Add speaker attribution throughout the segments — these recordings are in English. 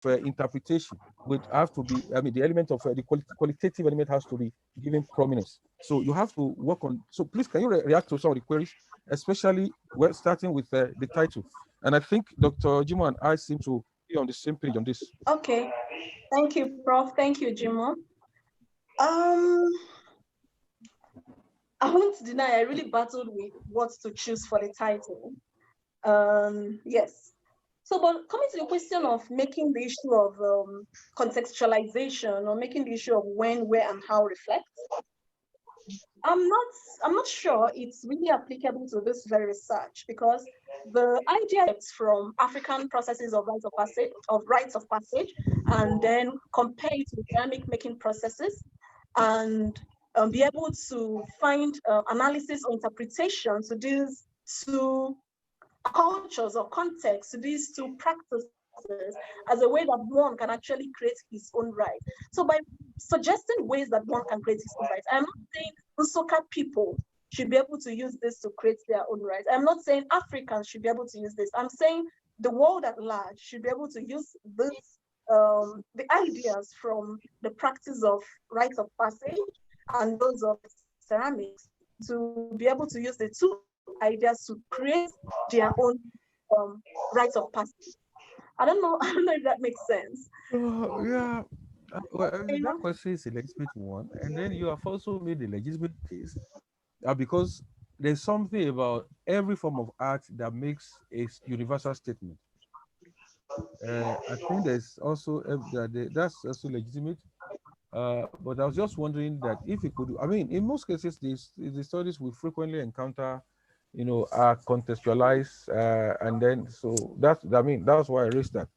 Speaker 1: interpretation would have to be, I mean, the element of the qualitative element has to be given prominence. So you have to work on, so please, can you react to some of the queries, especially starting with the title? And I think Dr. Jimo and I seem to be on the same page on this.
Speaker 2: Okay, thank you, Prof. Thank you, Jimo. I won't deny I really battled with what to choose for the title. Yes. So, but coming to the question of making the issue of contextualization, or making the issue of when, where, and how reflects, I'm not sure it's really applicable to this very research, because the idea is from African processes of rites of passage, and then compare it with dynamic making processes, and be able to find analysis or interpretation to these two cultures or contexts, to these two practices, as a way that one can actually create his own right. So by suggesting ways that one can create his own rights, I'm not saying Usoka people should be able to use this to create their own rights. I'm not saying Africans should be able to use this. I'm saying the world at large should be able to use this, the ideas from the practice of rites of passage and those of ceramics, to be able to use the two ideas to create their own rites of passage. I don't know if that makes sense.
Speaker 1: Yeah. Well, that question is a legitimate one, and then you have also made a legitimate case because there's something about every form of art that makes a universal statement. I think there's also that's also legitimate. But I was just wondering that if you could, I mean, in most cases, the studies we frequently encounter, are contextualized, and then so that's why I raised that.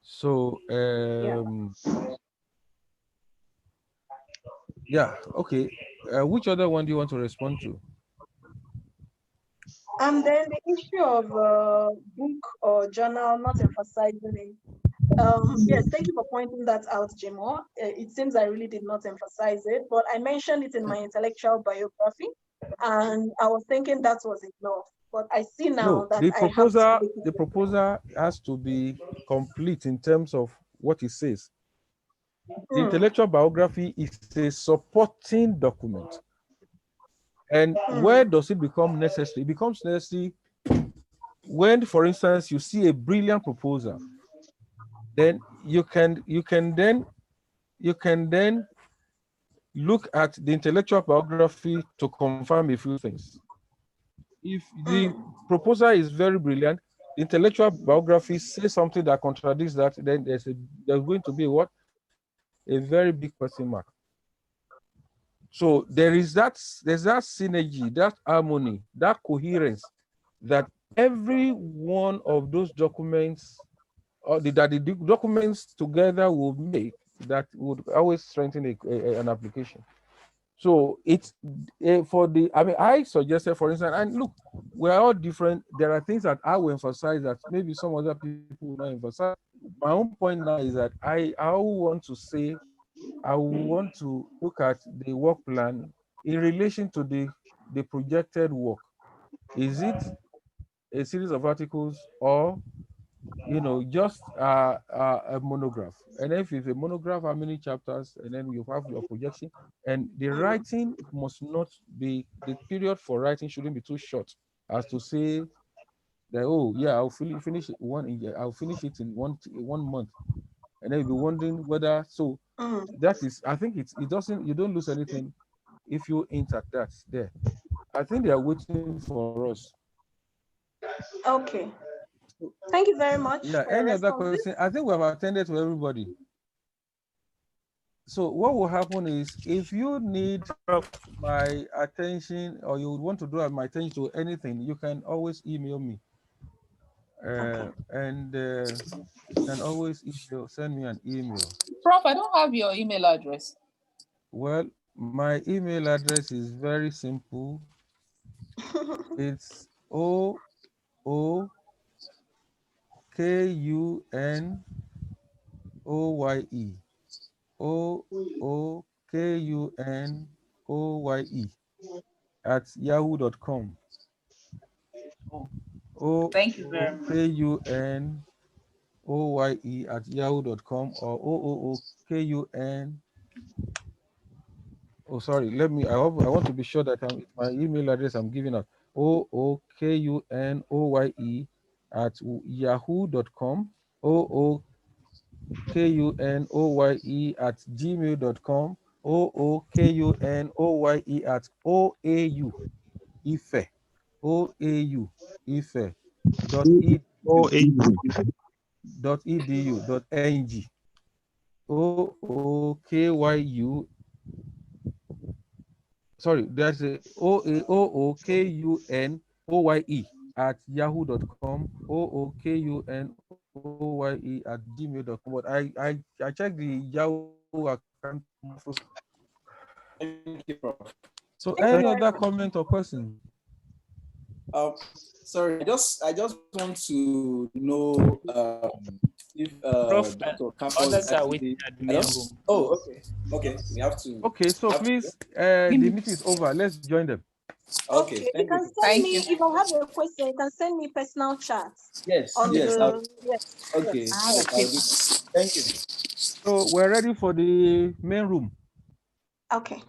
Speaker 1: So yeah, okay. Which other one do you want to respond to?
Speaker 2: And then the issue of book or journal not emphasizing it. Yes, thank you for pointing that out, Jimo. It seems I really did not emphasize it, but I mentioned it in my intellectual biography, and I was thinking that was enough. But I see now
Speaker 1: No,
Speaker 2: that
Speaker 1: the
Speaker 2: I have to make it.
Speaker 1: proposal has to be complete in terms of what it says. The intellectual biography is a supporting document. And where does it become necessary? It becomes necessary when, for instance, you see a brilliant proposal. Then you can then look at the intellectual biography to confirm a few things. If the proposal is very brilliant, the intellectual biography says something that contradicts that, then there's going to be what? A very big question mark. So there's that synergy, that harmony, that coherence that every one of those documents, or that the documents together will make, that would always strengthen an application. So it's for the, I mean, I suggested, for instance, and look, we're all different. There are things that I will emphasize that maybe some other people will not emphasize. My own point now is that I want to say, I want to look at the work plan in relation to the projected work. Is it a series of articles, or just a monograph? And if it's a monograph, how many chapters? And then you have your projection. And the writing must not be, the period for writing shouldn't be too short as to say that, oh yeah, I'll finish it I'll finish it in one month. And then you'll be wondering whether, so that is, I think you don't lose anything if you hint at that there. I think they are waiting for us.
Speaker 2: Okay. Thank you very much.
Speaker 1: Yeah, any other question? I think we have attended to everybody. So what will happen is, if you need my attention, or you would want to draw my attention to anything, you can always email me. And you can always send me an email.
Speaker 3: Prof, I don't have your email address.
Speaker 1: Well, my email address is very simple. It's OOKUNOYE OOKUNOYE at yahoo.com.
Speaker 3: Thank you very much.
Speaker 1: oye@yahoo.com or ookun. Oh, sorry. Let me. I want to be sure that my email address I'm giving out. ookunoye@yahoo.com. ookunoye@gmail.com. ookunoye@oau ife oau ife dot e dot edu dot ng ookyu. Sorry, that's a ookunoye@yahoo.com, ookunoye@gmail.com. But I checked the Yahoo account.
Speaker 4: Thank you, Prof.
Speaker 1: So
Speaker 2: Thank you
Speaker 1: any
Speaker 2: very
Speaker 1: other
Speaker 2: much.
Speaker 1: comment or question?
Speaker 4: Sorry, I just want to know if
Speaker 5: Prof,
Speaker 4: Dr. Campos
Speaker 5: others are
Speaker 4: actually.
Speaker 5: waiting at the main room.
Speaker 4: Oh, okay. We have to.
Speaker 1: Okay, so please, the meeting is over. Let's join them.
Speaker 4: Okay,
Speaker 2: You
Speaker 4: thank
Speaker 2: can
Speaker 4: you.
Speaker 2: send
Speaker 3: Thank
Speaker 2: me,
Speaker 3: you.
Speaker 2: if I have a question, you can send me personal chats.
Speaker 4: Yes,
Speaker 2: On
Speaker 4: yes.
Speaker 2: the, yes.
Speaker 4: Okay,
Speaker 2: Yes.
Speaker 4: yes, I'll do. Thank you.
Speaker 1: So we're ready for the main room.
Speaker 2: Okay.